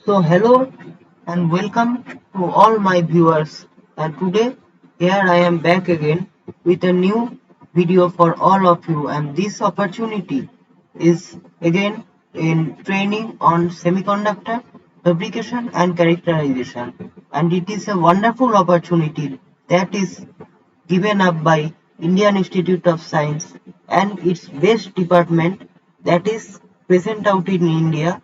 So hello and welcome to all my viewers, and today here I am back again with a new video for all of you, and this opportunity is again in training on semiconductor fabrication and characterization, and it is a wonderful opportunity that is given up by Indian Institute of Science and its best department that is present out in India,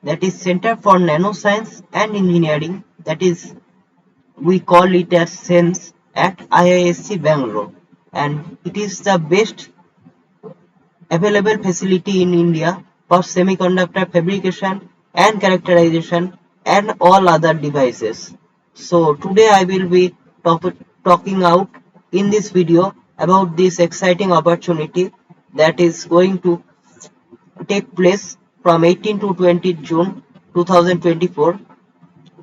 that is Center for Nano Science and Engineering, that is we call it as CENSE at IISc Bangalore, and it is the best available facility in India for semiconductor fabrication and characterization and all other devices. So today I will be talking out in this video about this exciting opportunity that is going to take place from 18 to 20 June 2024,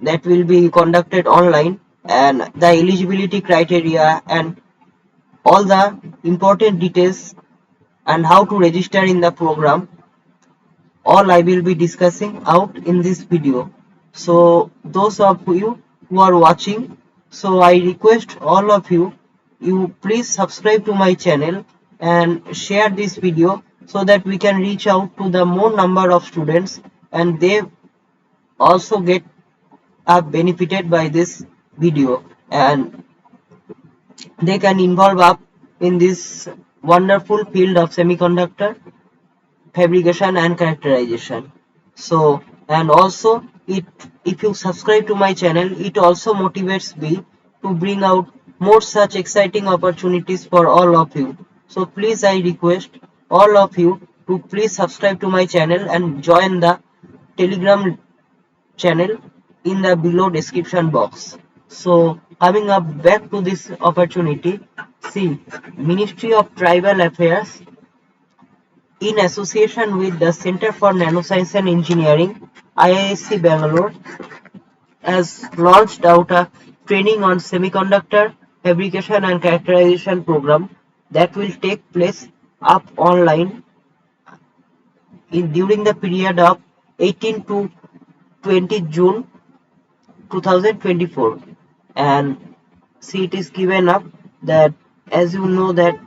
that will be conducted online, and the eligibility criteria and all the important details and how to register in the program, all I will be discussing out in this video. So those of you who are watching, so I request all of you, you please subscribe to my channel and share this video so that we can reach out to the more number of students and they also get are benefited by this video and they can involve up in this wonderful field of semiconductor fabrication and characterization. So, and also it, if you subscribe to my channel, it also motivates me to bring out more such exciting opportunities for all of you. So please, I request all of you to please subscribe to my channel and join the telegram channel in the below description box. So coming up back to this opportunity, see, Ministry of Tribal Affairs in association with the Center for Nano Science and Engineering, IISc Bangalore, has launched out a training on semiconductor fabrication and characterization program that will take place up online during the period of 18 to 20 June 2024. And see, it is given up that, as you know, that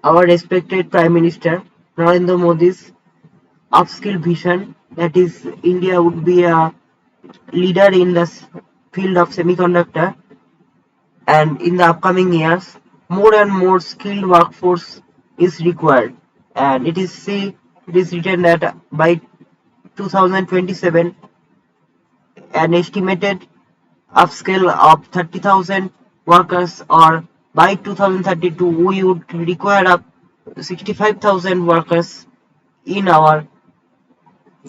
our respected Prime Minister Narendra Modi's upskill vision, that is India would be a leader in the field of semiconductor, and in the upcoming years more and more skilled workforce is required, and it is written that by 2027 an estimated upscale of 30,000 workers, or by 2032 we would require up 65,000 workers in our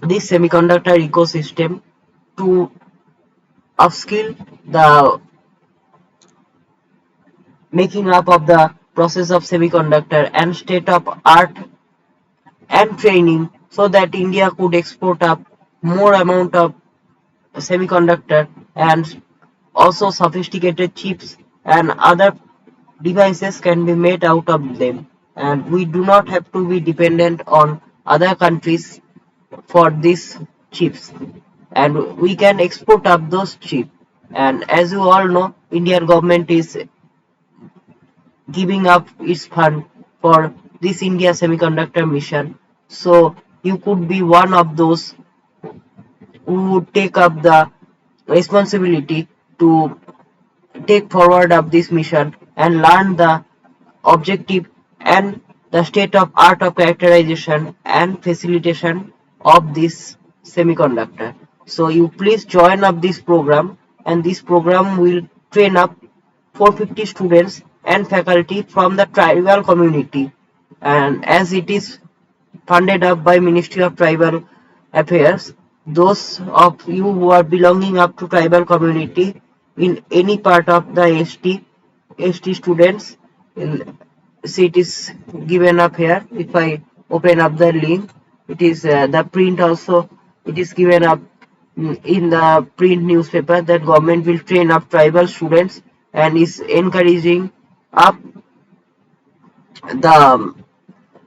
this semiconductor ecosystem to upskill the making up of the process of semiconductor and state of art and training, so that India could export up more amount of semiconductor and also sophisticated chips and other devices can be made out of them, and we do not have to be dependent on other countries for these chips, and we can export up those chips. And as you all know, Indian government is giving up its fund for this India Semiconductor Mission. So you could be one of those who would take up the responsibility to take forward of this mission and learn the objective and the state of art of characterization and facilitation of this semiconductor. So you please join up this program, and this program will train up 450 students and faculty from the tribal community, and as it is funded up by Ministry of Tribal Affairs, those of you who are belonging up to tribal community in any part of the ST students, see, it is given up here. If I open up the link, it is the print also, it is given up in the print newspaper that government will train up tribal students and is encouraging up the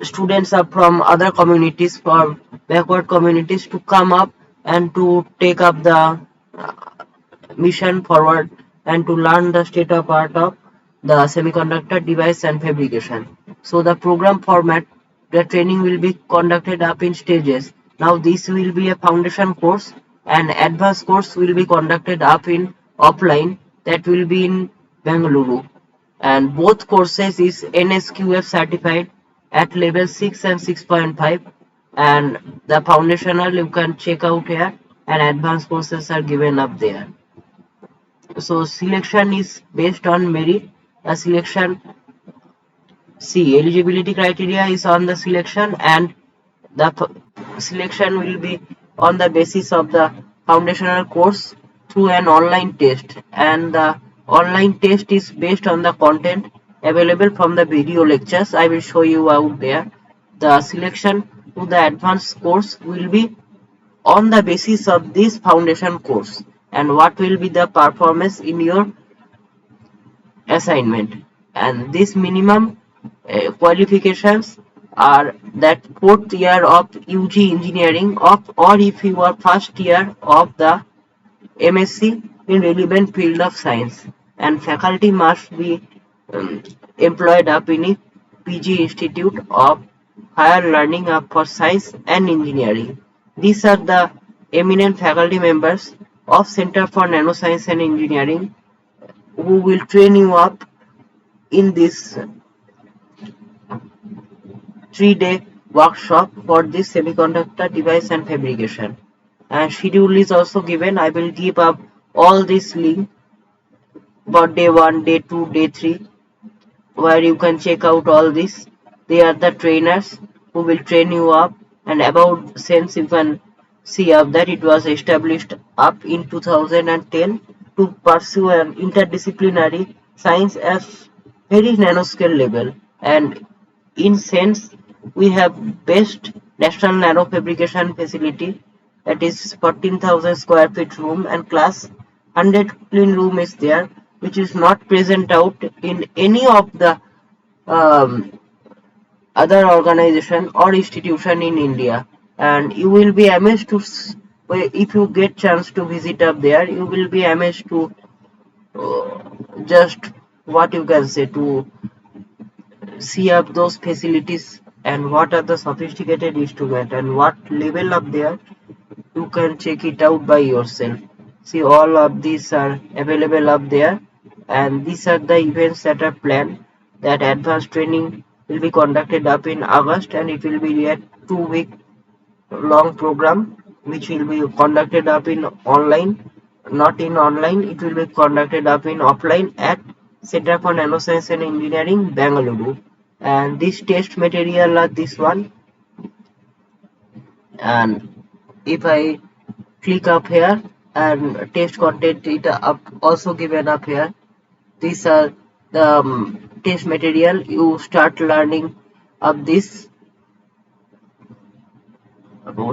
students are from other communities, from backward communities, to come up and to take up the mission forward and to learn the state of art of the semiconductor device and fabrication. So the program format, the training will be conducted up in stages. Now this will be a foundation course, and advanced course will be conducted up in offline, that will be in Bengaluru, and both courses is NSQF certified at level 6 and 6.5, and the foundational you can check out here, and advanced courses are given up there. So selection is based on merit. The selection, see, eligibility criteria is on the selection, and the selection will be on the basis of the foundational course through an online test, and the online test is based on the content available from the video lectures. I will show you out there. The selection to the advanced course will be on the basis of this foundation course, and what will be the performance in your assignment. And this minimum qualifications are that fourth year of UG engineering of, or if you are first year of the MSc in relevant field of science, and faculty must be employed up in a PG Institute of Higher Learning up for Science and Engineering. These are the eminent faculty members of Center for Nano Science and Engineering who will train you up in this 3-day workshop for this semiconductor device and fabrication. And schedule is also given. I will give up all this link for day 1, day 2, day 3, where you can check out all this. They are the trainers who will train you up, and about CENSE you can see up that it was established up in 2010 to pursue an interdisciplinary science at very nanoscale level. And in CENSE we have best national nano fabrication facility, that is 14,000 square feet room, and class 100 clean room is there, which is not present out in any of the um, other organization or institution in India. And you will be amazed to if you get chance to visit up there, you will be amazed to just what you can say, to see up those facilities and what are the sophisticated instrument and what level up there. You can check it out by yourself. See, all of these are available up there, and these are the events that are planned. That advanced training will be conducted up in August, and it will be a 2-week long program which will be conducted up in online, not in online, it will be conducted up in offline at Center for Nanoscience and Engineering, Bengaluru. And this test material are this one, and if I click up here, and test content it up also given up here. These are the test material. You start learning of this,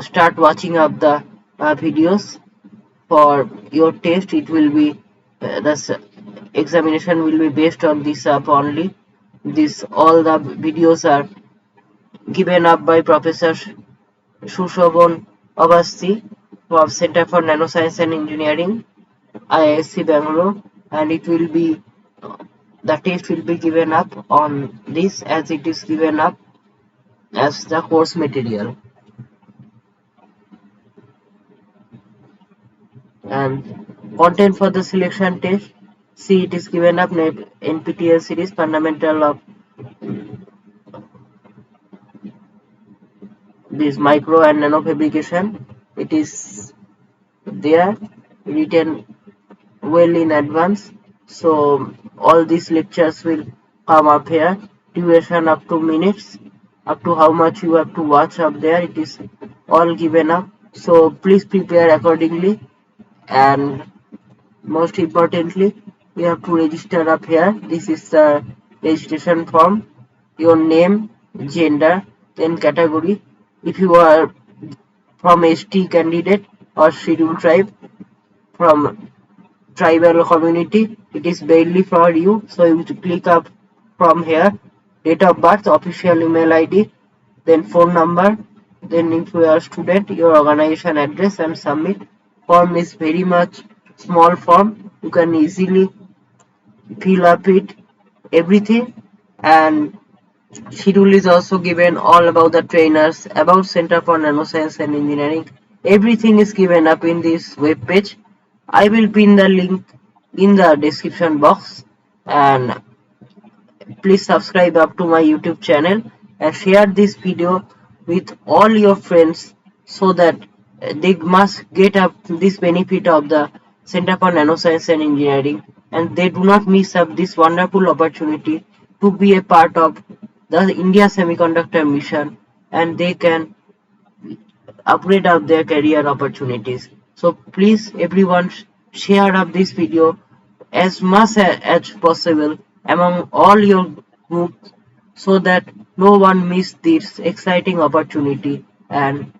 start watching up the videos for your test. It will be the examination will be based on this app only. This all the videos are given up by Professor Sushobhan Avasti from Center for Nanoscience and Engineering, IISc Bangalore, and it will be the test will be given up on this as it is given up as the course material. And content for the selection test, see, it is given up NPTEL series fundamental of this micro and nano fabrication. It is there written well in advance, so all these lectures will come up here. Duration up to minutes, up to how much you have to watch up there, it is all given up, so please prepare accordingly. And most importantly, you have to register up here. This is the registration form, your name, gender, then category. If you are from ST candidate or scheduled tribe, from tribal community, it is barely for you, so you click up from here. Date of birth, official email ID, then phone number, Then if you are a student, your organization address and submit. Form is very much small form. You can easily fill up it everything, and schedule is also given all about the trainers, about Center for Nanoscience and Engineering. Everything is given up in this web page. I will pin the link in the description box, and please subscribe up to my YouTube channel and share this video with all your friends so that they must get up this benefit of the Center for Nanoscience and Engineering, and they do not miss up this wonderful opportunity to be a part of the India Semiconductor Mission, and they can upgrade up their career opportunities. So please everyone share up this video as much as possible among all your groups so that no one miss this exciting opportunity, and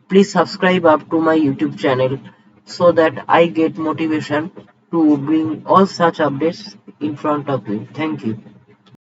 please subscribe up to my YouTube channel so that I get motivation to bring all such updates in front of you. Thank you.